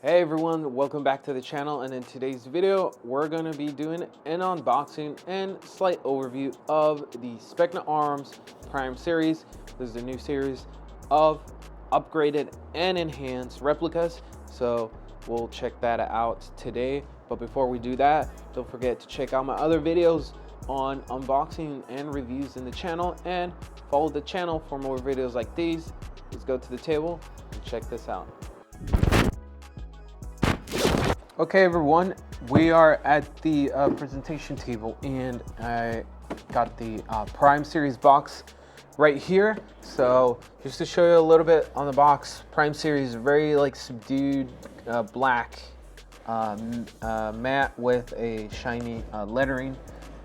Hey everyone, welcome back to the channel, and in today's video we're going to be doing an unboxing and slight overview of the Specna Arms Prime Series. This is a new series of upgraded and enhanced replicas, so we'll check that out today. But before we do that, don't forget to check out my other videos on unboxing and reviews in the channel, and follow the channel for more videos like these. Let's go to the table and check this out. Okay everyone, we are at the presentation table, and I got the Prime Series box right here. So just to show you a little bit on the box, Prime Series, very like subdued black matte with a shiny lettering,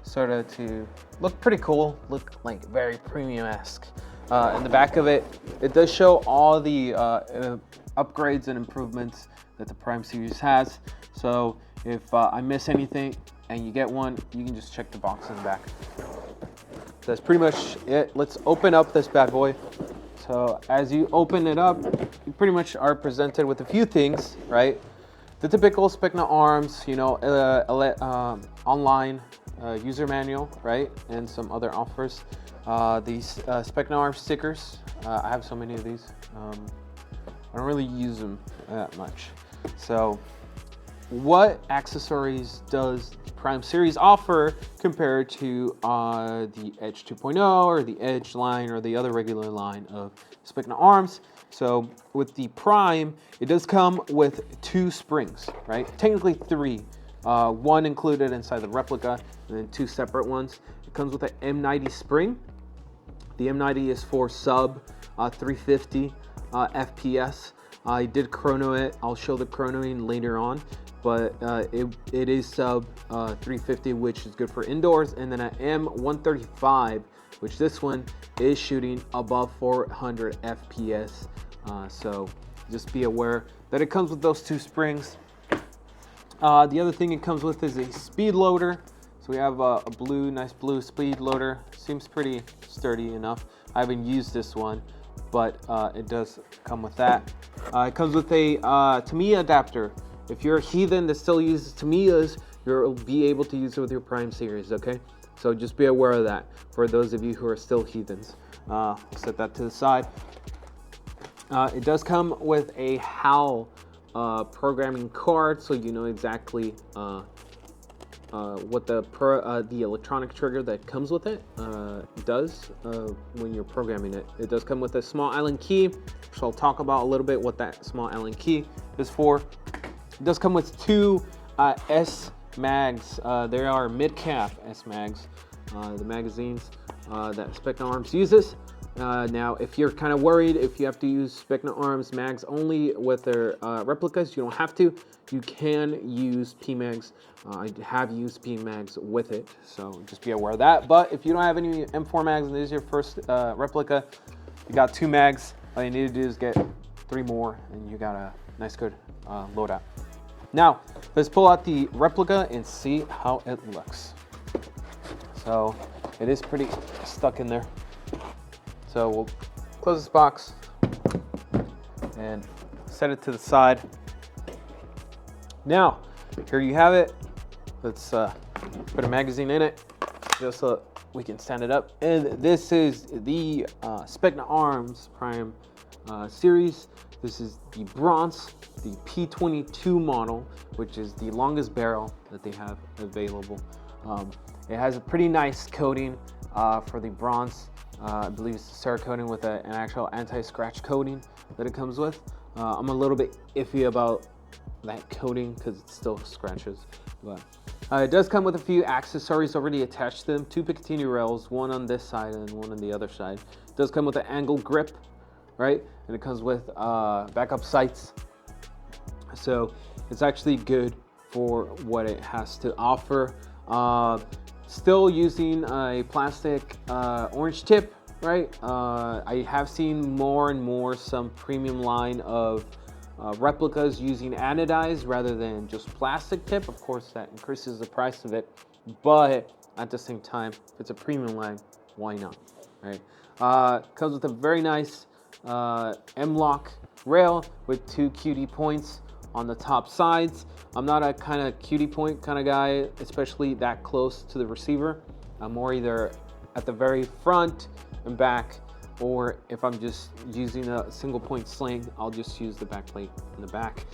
sort of to look pretty cool, look like very premium-esque. In the back of it, it does show all the upgrades and improvements that the Prime Series has. So if I miss anything and you get one, you can just check the box in the back. That's pretty much it. Let's open up this bad boy. So as you open it up, you pretty much are presented with a few things, right? The typical Specna Arms, you know, online user manual, right? And some other offers. These Specna Arms stickers. I have so many of these. I don't really use them that much. So what accessories does the Prime Series offer compared to the Edge 2.0 or the Edge line or the other regular line of Specna Arms? So with the Prime, it does come with 2 springs, right? Technically 3. One included inside the replica, and then 2 separate ones. It comes with an M90 spring. The M90 is for sub 350 FPS. I did chrono it. I'll show the chronoing later on, but it is sub 350, which is good for indoors. And then an M135, which this one is shooting above 400 FPS. So just be aware that it comes with those 2 springs. The other thing it comes with is a speed loader. So we have a nice blue speed loader. Seems pretty sturdy enough. I haven't used this one, but it does come with that. It comes with a Tamiya adapter. If you're a heathen that still uses Tamiyas, you'll be able to use it with your Prime Series, okay? So just be aware of that for those of you who are still heathens. Set that to the side. It does come with a HAL programming card, so you know exactly what the electronic trigger that comes with it does when you're programming it. It does come with a small Allen key, which I'll talk about a little bit what that small Allen key is for. It does come with 2 S mags. They are mid-cap S mags, the magazines that Specna Arms uses. Now, if you're kind of worried if you have to use Specna Arms mags only with their replicas, you don't have to. You can use PMags. I have used PMags with it, so just be aware of that. But if you don't have any M4 mags and this is your first replica, you got 2 mags. All you need to do is get 3 more, and you got a nice good loadout. Now, let's pull out the replica and see how it looks. So it is pretty stuck in there. So we'll close this box and set it to the side. Now, here you have it. Let's put a magazine in it just so we can stand it up. And this is the Specna Arms Prime Series. This is the bronze, the P22 model, which is the longest barrel that they have available. It has a pretty nice coating for the bronze. I believe it's a Cerakoting with an actual anti-scratch coating that it comes with. I'm a little bit iffy about that coating because it still scratches. But it does come with a few accessories already attached to them. 2 Picatinny rails, one on this side and one on the other side. It does come with an angle grip, right? And it comes with backup sights. So it's actually good for what it has to offer. Still using a plastic orange tip, right? I have seen more and more some premium line of replicas using anodized rather than just plastic tip. Of course, that increases the price of it, but at the same time, if it's a premium line, why not, right? Comes with a very nice M-lock rail with 2 QD points on the top sides. I'm not a kind of cutie point kind of guy, especially that close to the receiver. I'm more either at the very front and back, or if I'm just using a single point sling, I'll just use the back plate in the back.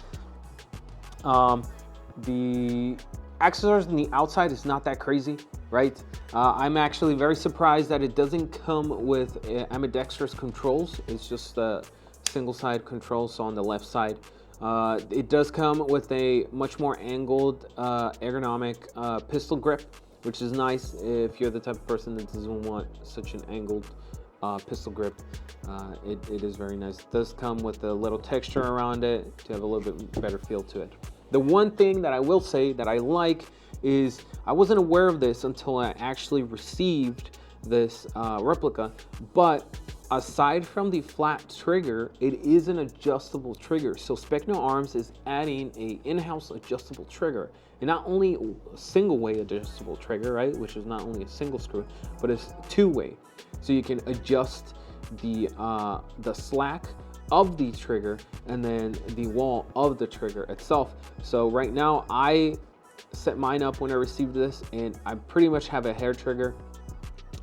The accessories on the outside is not that crazy, right? I'm actually very surprised that it doesn't come with ambidextrous controls. It's just a single side control, so on the left side. It does come with a much more angled ergonomic pistol grip, which is nice if you're the type of person that doesn't want such an angled pistol grip. It is very nice. It does come with a little texture around it to have a little bit better feel to it. The one thing that I will say that I like is I wasn't aware of this until I actually received this replica, but aside from the flat trigger, it is an adjustable trigger. So Specna Arms is adding a in-house adjustable trigger, and not only a single-way adjustable trigger, right, which is not only a single screw, but it's two-way. So you can adjust the slack of the trigger and then the wall of the trigger itself. So right now I set mine up when I received this, and I pretty much have a hair trigger.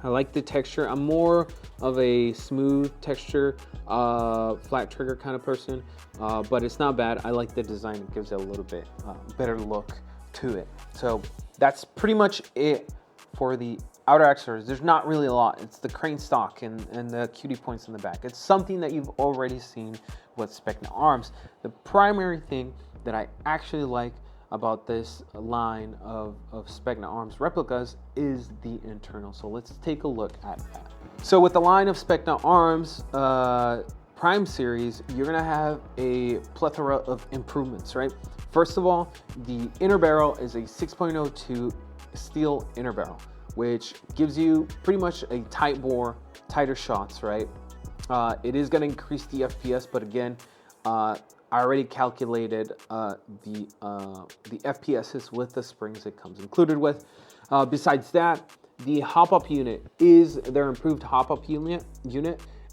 I like the texture. I'm more of a smooth texture, flat trigger kind of person, but it's not bad. I like the design. It gives it a little bit better look to it. So that's pretty much it for the outer accessories. There's not really a lot. It's the crane stock and the cutie points in the back. It's something that you've already seen with Specna Arms. The primary thing that I actually like about this line of Specna Arms replicas is the internal. So let's take a look at that. So with the line of Specna Arms Prime Series, you're gonna have a plethora of improvements, right? First of all, the inner barrel is a 6.02 steel inner barrel, which gives you pretty much a tight bore, tighter shots, right? It is gonna increase the FPS, but again, I already calculated the FPSs with the springs it comes included with. Besides that, the hop-up unit is their improved hop-up unit,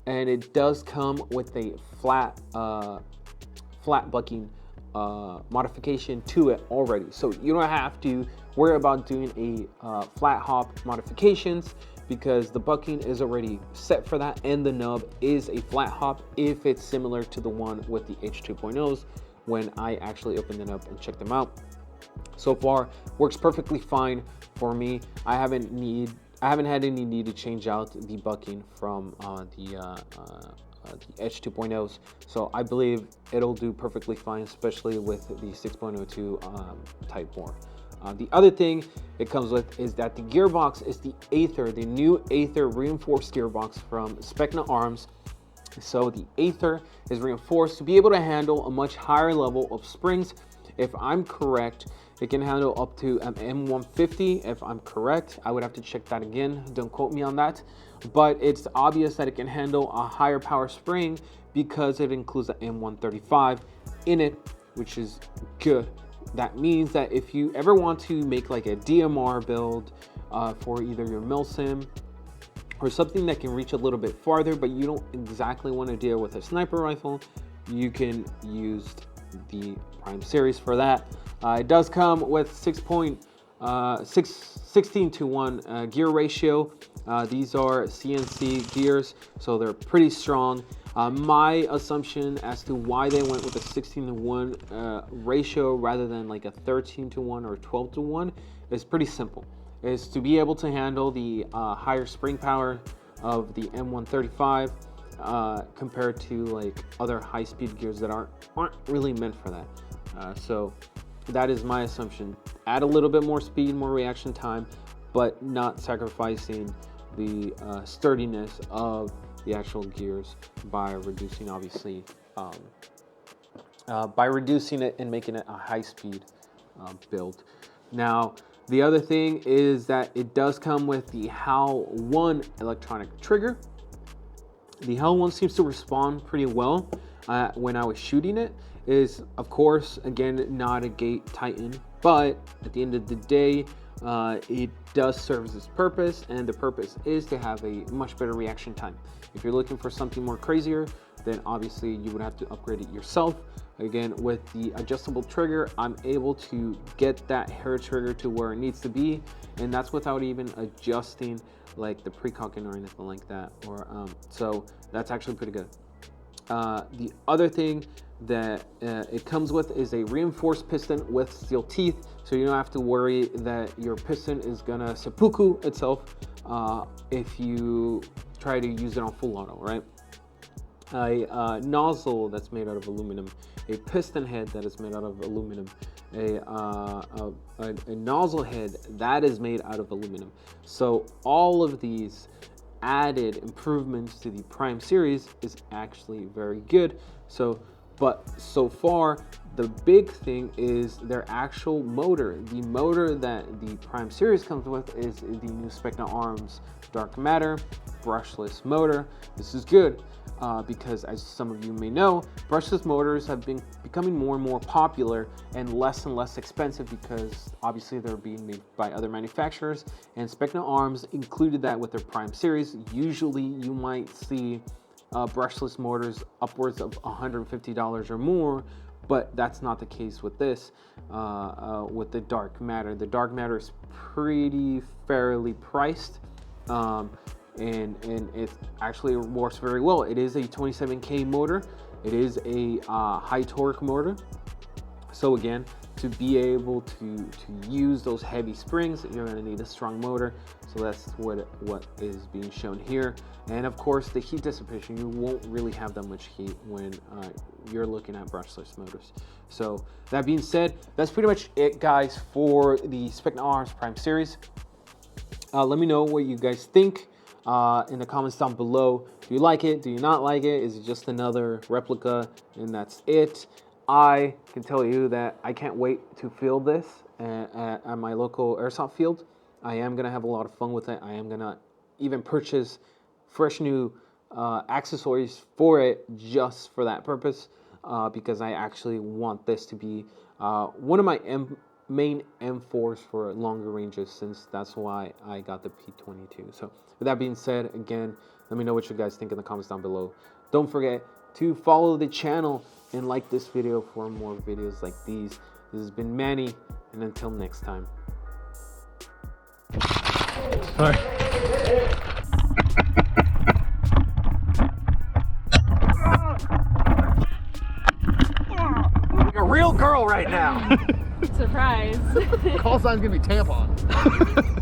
and it does come with a flat bucking modification to it already. So you don't have to worry about doing a flat hop modifications, because the bucking is already set for that, and the nub is a flat hop if it's similar to the one with the H2.0s when I actually opened it up and checked them out. So far, works perfectly fine for me. I haven't had any need to change out the bucking from the H2.0s, so I believe it'll do perfectly fine, especially with the 6.02 type bore. The other thing it comes with is that the gearbox is the Aether, the new Aether reinforced gearbox from Specna Arms. So the Aether is reinforced to be able to handle a much higher level of springs. If I'm correct, it can handle up to an M150. If I'm correct, I would have to check that again. Don't quote me on that. But it's obvious that it can handle a higher power spring because it includes an M135 in it, which is good. That means that if you ever want to make like a DMR build for either your milsim or something that can reach a little bit farther, but you don't exactly want to deal with a sniper rifle, you can use the Prime Series for that. It does come with 16:1 gear ratio. These are CNC gears, so they're pretty strong. My assumption as to why they went with a 16:1 ratio rather than like a 13:1 or 12:1 is pretty simple. Is to be able to handle the higher spring power of the M135 compared to like other high-speed gears that aren't really meant for that. So that is my assumption. Add a little bit more speed, more reaction time, but not sacrificing the sturdiness of the actual gears by reducing, obviously, by reducing it and making it a high-speed build. Now, the other thing is that it does come with the HAL 1 electronic trigger. The HAL 1 seems to respond pretty well when I was shooting it. Is, of course, again, not a gate titan, but at the end of the day, it does serve its purpose, and the purpose is to have a much better reaction time. If you're looking for something more crazier, then obviously you would have to upgrade it yourself. Again, with the adjustable trigger, I'm able to get that hair trigger to where it needs to be, and that's without even adjusting like the pre-cocking or anything like that. Or so that's actually pretty good. The other thing that it comes with is a reinforced piston with steel teeth, so you don't have to worry that your piston is gonna seppuku itself if you try to use it on full auto, right? A nozzle that's made out of aluminum, a piston head that is made out of aluminum, a nozzle head that is made out of aluminum. So all of these added improvements to the Prime series is actually very good. But so far, the big thing is their actual motor. The motor that the Prime series comes with is the new Specna Arms Dark Matter brushless motor. This is good because, as some of you may know, brushless motors have been becoming more and more popular and less expensive because obviously they're being made by other manufacturers, and Specna Arms included that with their Prime series. Usually you might see brushless motors upwards of $150 or more, but that's not the case with this, with the Dark Matter. The Dark Matter is pretty fairly priced, and it actually works very well. It is a 27K motor. It is a high torque motor. So again, to be able to use those heavy springs, you're going to need a strong motor. So that's what is being shown here. And of course, the heat dissipation, you won't really have that much heat when you're looking at brushless motors. So that being said, that's pretty much it, guys, for the Specna Arms Prime series. Let me know what you guys think in the comments down below. Do you like it? Do you not like it? Is it just another replica and that's it? I can tell you that I can't wait to field this at my local airsoft field. I am going to have a lot of fun with it. I am going to even purchase fresh new accessories for it just for that purpose, because I actually want this to be one of my main M4s for longer ranges, since that's why I got the P22. So with that being said, again, let me know what you guys think in the comments down below. Don't forget to follow the channel and like this video for more videos like these. This has been Manny, and until next time. All right. Like a real girl right now. Surprise. Call sign's gonna be tampon.